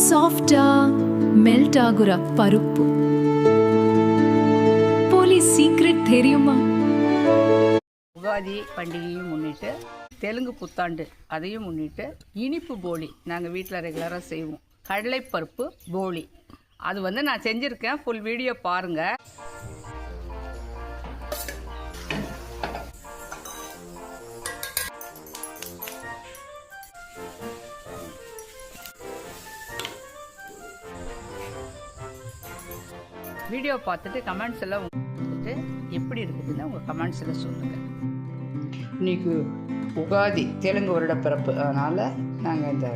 சாஃப்டா மெல்ட் ஆகுற பருப்பு போலி சீக்ரெட் தெரியுமா? உகாதி பண்டிகையும் முன்னிட்டு தெலுங்கு புத்தாண்டு அதையும் முன்னிட்டு இனிப்பு போலி நாங்கள் வீட்டில் ரெகுலராக செய்வோம். கடலைப்பருப்பு போலி அது நான் செஞ்சுருக்கேன். ஃபுல் வீடியோ பாருங்கள். வீடியோ பார்த்துட்டு கமெண்ட்ஸ் எல்லாம் வந்துட்டு எப்படி இருக்குதுன்னு உங்கள் கமெண்ட்ஸில் சொல்லுங்கள். இன்றைக்கி உகாதி தெலுங்கு வருடப்பிறப்பு, அதனால் நாங்கள் இந்த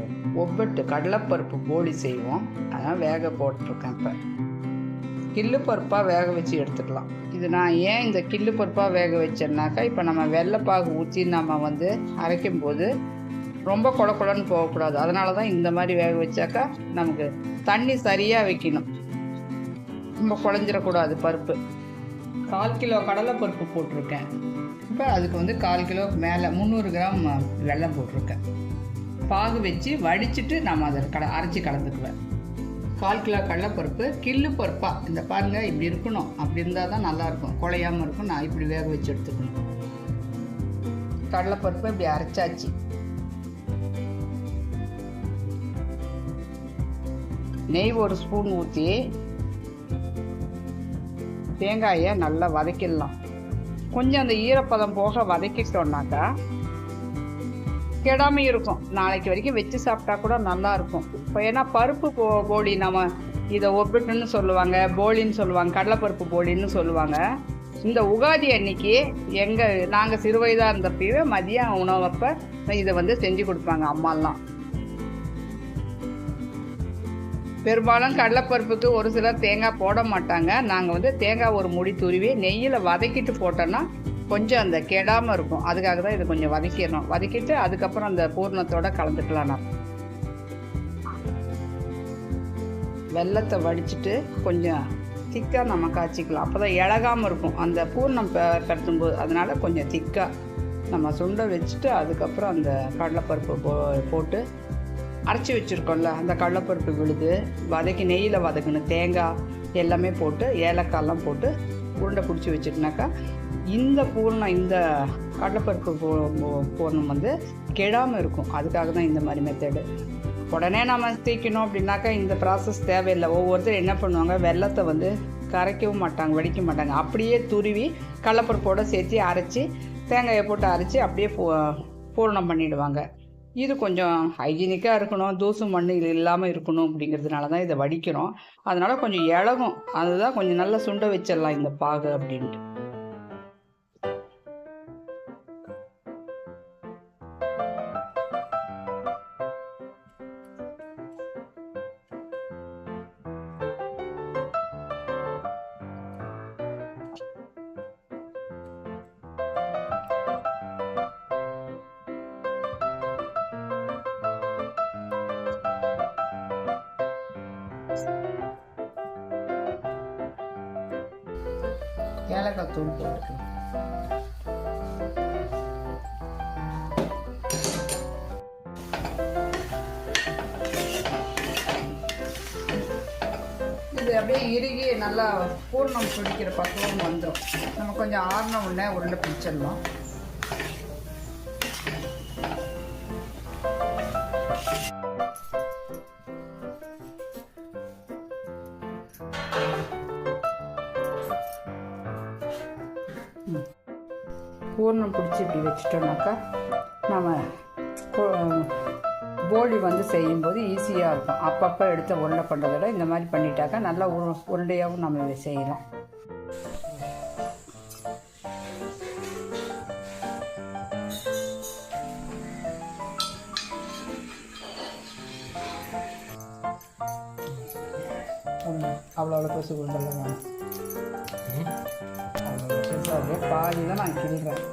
ஒப்பட்டு கடலைப்பருப்பு போலி செய்வோம். அதனால் வேக போட்டிருக்கேன். இப்போ கில்லு பருப்பாக வேக வச்சு எடுத்துக்கலாம். இது நான் ஏன் இந்த கில்லு பருப்பாக வேக வச்சேன்னாக்கா, இப்போ நம்ம வெள்ளைப்பாகு ஊற்றி நம்ம அரைக்கும் போது ரொம்ப குழக்குழன்னு போகக்கூடாது. அதனால தான் இந்த மாதிரி வேக வச்சாக்கா நமக்கு தண்ணி சரியாக வைக்கணும், ரொம்ப குழஞ்சிடக்கூடாது பருப்பு. 1/4 கிலோ கடலைப்பருப்பு போட்டிருக்கேன். இப்போ அதுக்கு 1/4 கிலோவுக்கு மேலே 300 கிராம் வெல்லம் போட்டிருக்கேன். பாகு வச்சு வடிச்சிட்டு நம்ம அதை அரைச்சி கலந்துக்குவேன். 1/4 கிலோ கடலைப்பருப்பு கில்லு பருப்பாக இந்த பாருங்கள் இப்படி இருக்கணும். அப்படி இருந்தால் தான் நல்லாயிருக்கும், குழையாமல் இருக்கும். நான் இப்படி வேக வச்சு எடுத்துக்கணும். கடலைப்பருப்பை இப்படி அரைச்சாச்சு. நெய் 1 ஸ்பூன் ஊற்றி தேங்காயை நல்லா வதக்கிடலாம். கொஞ்சம் அந்த ஈரப்பதம் போக வதக்கிட்டோம்னாக்கா கெடாமல் இருக்கும். நாளைக்கு வரைக்கும் வச்சு சாப்பிட்டா கூட நல்லாயிருக்கும். இப்போ ஏன்னா பருப்பு போலி நம்ம இதை ஒப்பிட்டுன்னு சொல்லுவாங்க, போலின்னு சொல்லுவாங்க, கடலைப்பருப்பு போலின்னு சொல்லுவாங்க. இந்த உகாதி அன்னைக்கு நாங்கள் சிறு வயதாக இருந்தப்பவே மதியம் உணவப்போ இதை செஞ்சு கொடுப்பாங்க அம்மாலாம். பெரும்பாலும் கடலைப்பருப்புக்கு ஒரு சிலர் தேங்காய் போட மாட்டாங்க. நாங்கள் தேங்காய் ஒரு முடி துருவி நெய்யில் வதக்கிட்டு போட்டோன்னா கொஞ்சம் அந்த கெடாமல் இருக்கும். அதுக்காக தான் இதை கொஞ்சம் வதக்கிடணும். வதக்கிட்டு அதுக்கப்புறம் அந்த பூர்ணத்தோடு கலந்துக்கலாம். நான் வெல்லத்தை வடிச்சிட்டு கொஞ்சம் திக்காக நம்ம காய்ச்சிக்கலாம். அப்போ தான் இழகாமல் இருக்கும் அந்த பூர்ணம் கட்டும்போது. அதனால் கொஞ்சம் திக்காக நம்ம சுண்டை வச்சுட்டு அதுக்கப்புறம் அந்த கடலைப்பருப்பு போட்டு அரைச்சி வச்சுருக்கோம்ல அந்த கடலைப்பருப்பு விழுது வதக்கி நெய்யில் வதக்கணும். தேங்காய் எல்லாமே போட்டு ஏலக்காயெல்லாம் போட்டு உருண்டை பிடிச்சி வச்சுட்டுனாக்கா இந்த பூர்ணம் இந்த கடலைப்பருப்பு பூர்ணம் கெடாமல் இருக்கும். அதுக்காக தான் இந்த மாதிரி மெத்தடு. உடனே நம்ம தீக்கணும் அப்படின்னாக்கா இந்த ப்ராசஸ் தேவையில்லை. ஒவ்வொருத்தரும் என்ன பண்ணுவாங்க, வெல்லத்தை கரைக்கவும் மாட்டாங்க, வடிக்க மாட்டாங்க. அப்படியே துருவி கடலைப்பருப்போடு சேர்த்து அரைச்சி தேங்காயை போட்டு அரைச்சி அப்படியே பூர்ணம் பண்ணிவிடுவாங்க. இது கொஞ்சம் ஹைஜீனிக்காக இருக்கணும், தூசு மண் இல்லாமல் இருக்கணும். அப்படிங்கிறதுனால தான் இதை வடிக்கிறோம். அதனால் கொஞ்சம் இழகும். அதுதான் கொஞ்சம் நல்லா சுண்ட வச்சிடலாம் இந்த பாகு அப்படின்ட்டு. ஏலக்காய் தூள் போட்டுக்கலாம். இது அப்படியே இறுகி நல்லா பூர்ணம் பிடிக்கிற பக்குவம் வந்துடும். நம்ம கொஞ்சம் ஆறின உடனே உருண்டை பிடிச்சிடலாம். பூர்ணம் பிடிச்சி இப்படி வச்சிட்டோம்னாக்கா நம்ம போலி செய்யும்போது ஈஸியாக இருக்கும். அப்பப்போ எடுத்து உருண்டை பண்ணுறத விட இந்த மாதிரி பண்ணிட்டாக்கா நல்லா உருண்டையாகவும் நம்ம செய்யலாம். அவ்வளோ பெருசு உருண்டெல்லாம் வேணும். அவ்வளோ பாதி தான் நான் கிழிக்கிறேன்.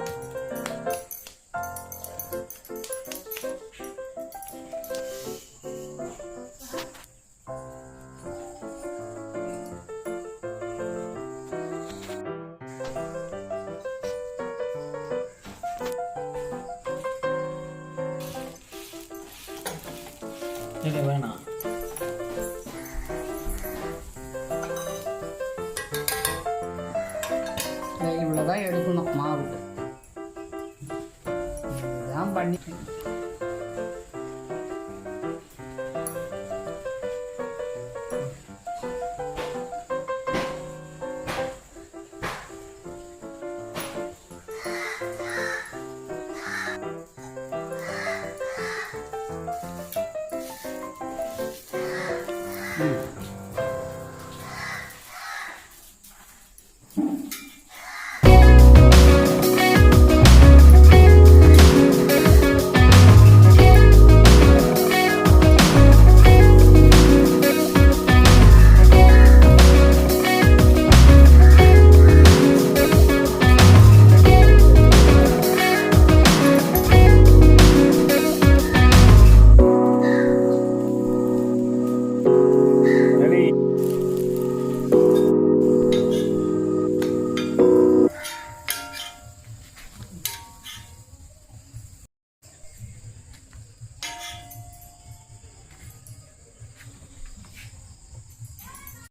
இது வேணாம். தான் எடுக்கணும் மாவு. இதுதான் பண்ணி